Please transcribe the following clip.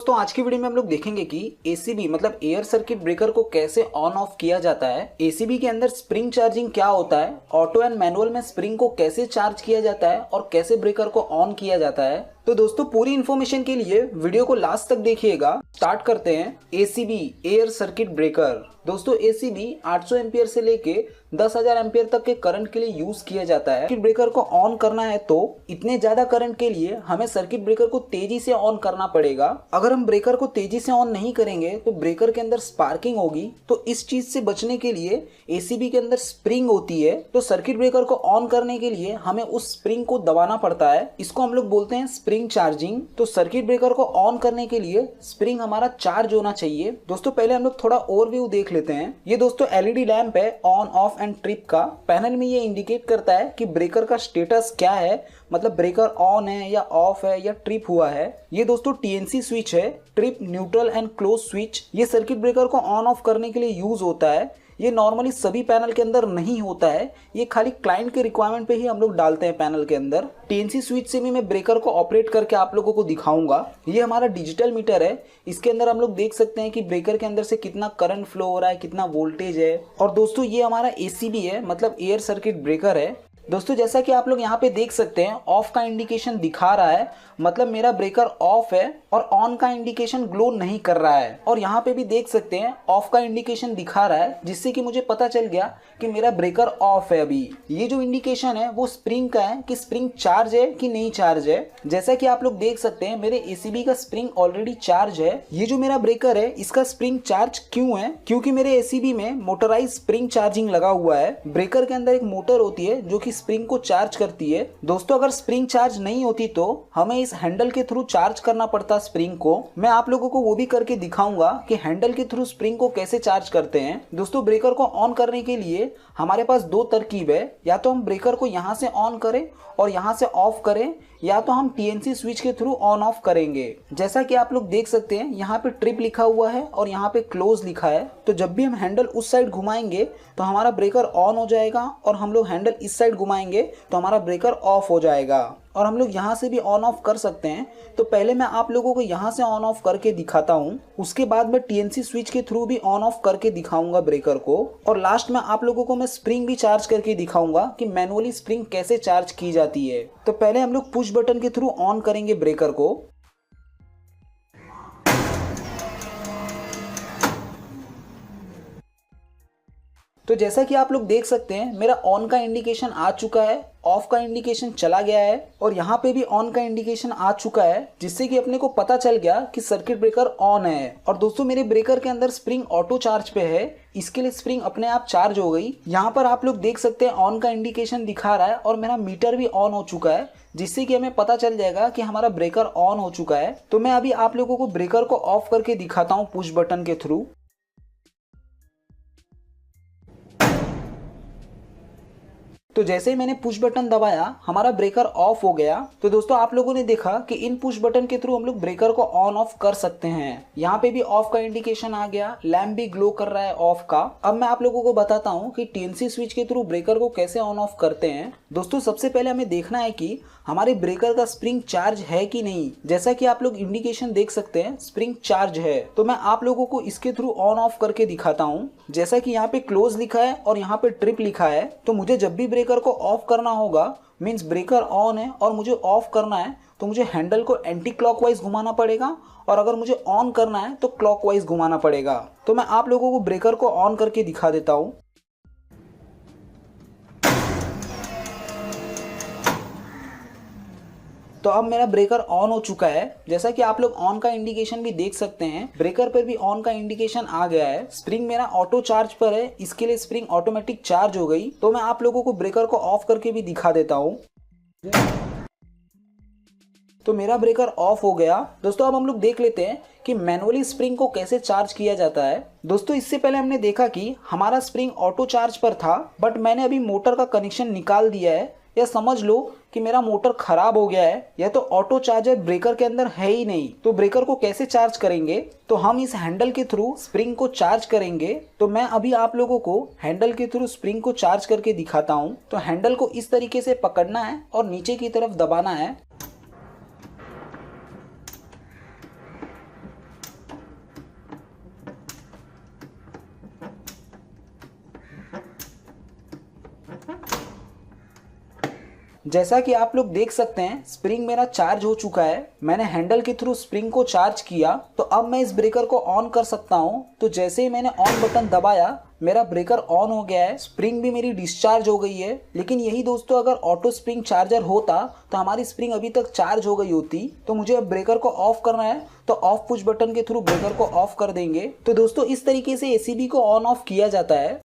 तो आज की वीडियो में हम लोग देखेंगे कि एसीबी मतलब एयर सर्किट ब्रेकर को कैसे ऑन ऑफ किया जाता है, एसीबी के अंदर स्प्रिंग चार्जिंग क्या होता है, ऑटो एंड मैनुअल में स्प्रिंग को कैसे चार्ज किया जाता है और कैसे ब्रेकर को ऑन किया जाता है। तो दोस्तों पूरी इन्फॉर्मेशन के लिए वीडियो को लास्ट तक देखिएगा। स्टार्ट करते हैं। ACB air circuit breaker. दोस्तों एसीबी 800 एम्पियर से लेके 10,000 एम्पियर तक के करंट के लिए यूज किया जाता है। सर्किट ब्रेकर को ऑन करना है तो इतने ज्यादा करंट के लिए हमें सर्किट ब्रेकर को तेजी से ऑन करना पड़ेगा। अगर हम ब्रेकर को तेजी से ऑन नहीं करेंगे तो ब्रेकर के अंदर स्पार्किंग होगी। तो इस चीज से बचने के लिए एसीबी के अंदर स्प्रिंग होती है। तो सर्किट ब्रेकर को ऑन करने के लिए हमें उस स्प्रिंग को दबाना पड़ता है। इसको हम लोग बोलते हैं स्प्रिंग चार्जिंग। तो सर्किट ब्रेकर को ऑन करने के लिए स्प्रिंग हमारा चार्ज होना चाहिए। दोस्तों पहले हम लोग थोड़ा ओवरव्यू देख लेते हैं। ये दोस्तों एलईडी लैंप है ऑन ऑफ एंड ट्रिप का। पैनल में ये इंडिकेट करता है कि ब्रेकर का स्टेटस क्या है, मतलब ब्रेकर ऑन है या ऑफ है या ट्रिप हुआ है। ये दोस्तों टीएनसी स्विच है, trip neutral and close switch. ये सर्किट ब्रेकर को ऑन ऑफ करने के लिए यूज होता है। ये नॉर्मली सभी पैनल के अंदर नहीं होता है, ये खाली क्लाइंट के रिक्वायरमेंट पे ही हम लोग डालते हैं पैनल के अंदर। टीएनसी स्विच से भी मैं ब्रेकर को ऑपरेट करके आप लोगों को दिखाऊंगा। ये हमारा डिजिटल मीटर है। इसके अंदर हम लोग देख सकते हैं कि ब्रेकर के अंदर से कितना करंट फ्लो हो रहा है, कितना वोल्टेज है। और दोस्तों ये हमारा एसीबी है, मतलब एयर सर्किट ब्रेकर है। दोस्तों जैसा कि आप लोग यहाँ पे देख सकते हैं ऑफ का इंडिकेशन दिखा रहा है, मतलब मेरा ब्रेकर ऑफ है, और ऑन का इंडिकेशन ग्लो नहीं कर रहा है। और यहाँ पे भी देख सकते हैं ऑफ का इंडिकेशन दिखा रहा है, जिससे कि मुझे पता चल गया कि मेरा ब्रेकर ऑफ है। अभी ये जो इंडिकेशन है वो स्प्रिंग का है कि स्प्रिंग चार्ज है कि नहीं चार्ज है। जैसा कि आप लोग देख सकते हैं मेरे एसीबी का स्प्रिंग ऑलरेडी चार्ज है। ये जो मेरा ब्रेकर है इसका स्प्रिंग चार्ज क्यों है? क्योंकि मेरे एसीबी में मोटराइज स्प्रिंग चार्जिंग लगा हुआ है। ब्रेकर के अंदर एक मोटर होती है जो कि स्प्रिंग को चार्ज करती है। दोस्तों अगर स्प्रिंग चार्ज नहीं होती तो हमें इस हैंडल के थ्रू चार्ज करना पड़ता स्प्रिंग को। मैं आप लोगों को वो भी करके दिखाऊंगा कि हैंडल के थ्रू स्प्रिंग को कैसे चार्ज करते हैं। दोस्तों ब्रेकर को ऑन करने के लिए हमारे पास दो तरकीब है। या तो हम ब्रेकर को यहाँ से ऑन करें और यहाँ से ऑफ करें, या तो हम टीएनसी स्विच के थ्रू ऑन ऑफ करेंगे। जैसा कि आप लोग देख सकते हैं यहाँ पे ट्रिप लिखा हुआ है और यहाँ पे क्लोज लिखा है। तो जब भी हम हैंडल उस साइड घुमाएंगे तो हमारा ब्रेकर ऑन हो जाएगा, और हम लोग हैंडल इस साइड घुमाएंगे तो हमारा ब्रेकर ऑफ हो जाएगा। और हम लोग यहाँ से भी ऑन ऑफ कर सकते हैं। तो पहले मैं आप लोगों को यहाँ से ऑन ऑफ करके दिखाता हूँ, उसके बाद मैं टीएनसी स्विच के थ्रू भी ऑन ऑफ करके दिखाऊंगा ब्रेकर को, और लास्ट में आप लोगों को मैं स्प्रिंग भी चार्ज करके दिखाऊंगा कि मैनुअली स्प्रिंग कैसे चार्ज की जाती है। तो पहले हम लोग पुश बटन के थ्रू ऑन करेंगे ब्रेकर को। तो जैसा कि आप लोग देख सकते हैं मेरा ऑन का इंडिकेशन आ चुका है, ऑफ का इंडिकेशन चला गया है, और यहाँ पे भी ऑन का इंडिकेशन आ चुका है, जिससे कि अपने को पता चल गया कि सर्किट ब्रेकर ऑन है। और दोस्तों मेरे ब्रेकर के अंदर स्प्रिंग ऑटो चार्ज पे है, इसके लिए स्प्रिंग अपने आप चार्ज हो गई। यहाँ पर आप लोग देख सकते हैं ऑन का इंडिकेशन दिखा रहा है और मेरा मीटर भी ऑन हो चुका है, जिससे कि हमें पता चल जाएगा कि हमारा ब्रेकर ऑन हो चुका है। तो मैं अभी आप लोगों को ब्रेकर को ऑफ करके दिखाता हूँ पुश बटन के थ्रू। तो जैसे ही मैंने पुश बटन दबाया हमारा ब्रेकर ऑफ हो गया। तो दोस्तों आप लोगों ने देखा कि इन पुश बटन के थ्रू हम लोग ब्रेकर को ऑन ऑफ कर सकते हैं। यहाँ पे भी ऑफ का इंडिकेशन आ गया, लैम्प भी ग्लो कर रहा है ऑफ का। अब मैं आप लोगों को बताता हूँ कि टीएनसी स्विच के थ्रू ब्रेकर को कैसे ऑन ऑफ करते हैं। दोस्तों सबसे पहले हमें देखना है कि हमारे ब्रेकर का स्प्रिंग चार्ज है कि नहीं। जैसा कि आप लोग इंडिकेशन देख सकते हैं स्प्रिंग चार्ज है। तो मैं आप लोगों को इसके थ्रू ऑन ऑफ करके दिखाता हूँ। जैसा कि यहाँ पे क्लोज लिखा है और यहाँ पे ट्रिप लिखा है, तो मुझे जब भी ब्रेकर को ऑफ करना होगा, मीन्स ब्रेकर ऑन है और मुझे ऑफ करना है, तो मुझे हैंडल को एंटी क्लॉकवाइज घुमाना पड़ेगा, और अगर मुझे ऑन करना है तो क्लॉकवाइज घुमाना पड़ेगा। तो मैं आप लोगों को ब्रेकर को ऑन करके दिखा देता हूँ। तो अब मेरा ब्रेकर ऑन हो चुका है। जैसा कि आप लोग ऑन का इंडिकेशन भी देख सकते हैं, ब्रेकर पर भी ऑन का इंडिकेशन आ गया है। स्प्रिंग मेरा ऑटो चार्ज पर है, इसके लिए स्प्रिंग ऑटोमेटिक चार्ज हो गई। तो मैं आप लोगों को ब्रेकर को ऑफ करके भी दिखा देता हूँ। तो मेरा ब्रेकर ऑफ हो गया। दोस्तों अब हम लोग देख लेते हैं कि मैनुअली स्प्रिंग को कैसे चार्ज किया जाता है। दोस्तों इससे पहले हमने देखा कि हमारा स्प्रिंग ऑटो चार्ज पर था, बट मैंने अभी मोटर का कनेक्शन निकाल दिया है, या समझ लो कि मेरा मोटर खराब हो गया है, या तो ऑटो चार्जर ब्रेकर के अंदर है ही नहीं। तो ब्रेकर को कैसे चार्ज करेंगे? तो हम इस हैंडल के थ्रू स्प्रिंग को चार्ज करेंगे। तो मैं अभी आप लोगों को हैंडल के थ्रू स्प्रिंग को चार्ज करके दिखाता हूँ। तो हैंडल को इस तरीके से पकड़ना है और नीचे की तरफ दबाना है। जैसा कि आप लोग देख सकते हैं स्प्रिंग मेरा चार्ज हो चुका है। मैंने हैंडल के थ्रू स्प्रिंग को चार्ज किया, तो अब मैं इस ब्रेकर को ऑन कर सकता हूं। तो जैसे ही मैंने ऑन बटन दबाया मेरा ब्रेकर ऑन हो गया है, स्प्रिंग भी मेरी डिस्चार्ज हो गई है। लेकिन यही दोस्तों अगर ऑटो स्प्रिंग चार्जर होता तो हमारी स्प्रिंग अभी तक चार्ज हो गई होती। तो मुझे अब ब्रेकर को ऑफ करना है, तो ऑफ पुश बटन के थ्रू ब्रेकर को ऑफ कर देंगे। तो दोस्तों इस तरीके से एसीबी को ऑन ऑफ किया जाता है।